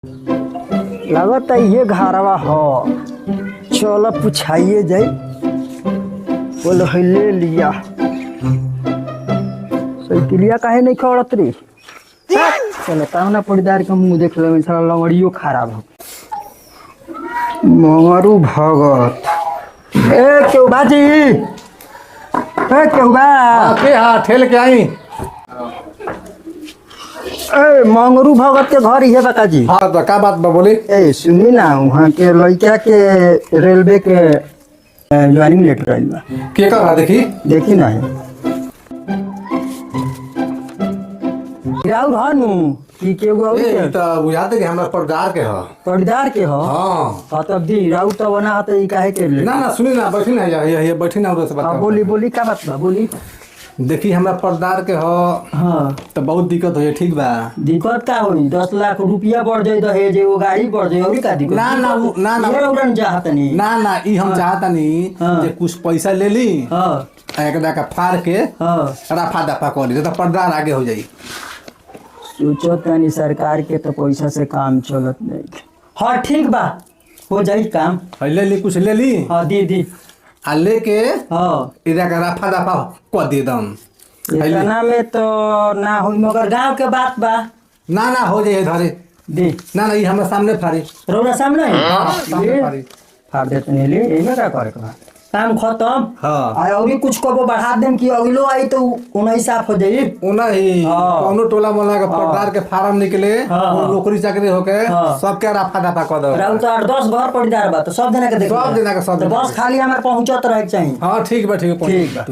लगत है ये घरवा हो। चलो पूछाइए जाए। बोलो है ले लिया। साइकिलिया काहे नहीं खड़त रे? चलो तावना पड़ीदार के मुंह देख लो, साला लंगड़ियो खराब हो। मंगरू भगत ए क्यों बाजी ए क्यों बा के हाँ ठेल के आई। ए मंगरू भगत के घर ही है बाकाजी। हाँ तो का बात बा बोली। ए सुनी ना, वहाँ के लड़का के रेलवे के ज्वाइनिंग लेटर आइल बा। के का बा देखी। देखी ना है राउर हनु कि केगो और ए के तो बुझाते कि हमरा पर्दार के ह। पर्दार के हो। हाँ हाँ तब दी राउर तो बना हता ई काहे के ले। ना ना सुनी ना बैठी ना ये बैठी ना उधर से हाँ बात बोली बोली का बात बा बोली। देखी हमरा पर्दार के ह हाँ तो बहुत दिक्कत हो ठीक बा। दिक्कत का होई? 10 लाख रुपया बढ़ जाई दहेज, एगो गाड़ी बढ़ जाई और का दिक्कत? ना ना ना ना ये उड़न चाहत नहीं। ना ना ई हम चाहता नहीं हाँ। जे कुछ पैसा ले ली हाँ एक का फाड़ के हाँ रफा दफा कर ली तो पर्दार आगे हो जाई। सोचो तनी सरकार के तो पैसा से काम चलत नहीं। हाँ ठीक बा, हो जाई काम। ले ली कुछ ले ली हाँ दी दी। आ लेके हाँ इधर का रफा दफा कर दे दम। इतना में तो ना होई, मगर गांव के बात बा। ना ना हो जाए धरे। दे ना ना ये हमारे सामने फाड़ी। रौरा सामने है? हाँ सामने फाड़ी। फाड़ देते नहीं ले, एमे का करे का काम खत्म। हाँ आ और कुछ कबो बढ़ा देम कि अगलो आई तो उन्हीं साफ हो जाई। ओना ही हाँ। कोनो टोला मोला का पर्दार के फार्म निकले हाँ। नौकरी चाकरी होके हाँ। सबके रफा दफा कर दो। राउर तो 8-10 घर पड़ीदार बा, तो सब जना के देख सब जना के सब तो जना बस के। खाली हमारे पहुंचत रहे के चाहिए। हाँ ठीक बा ठीक बा।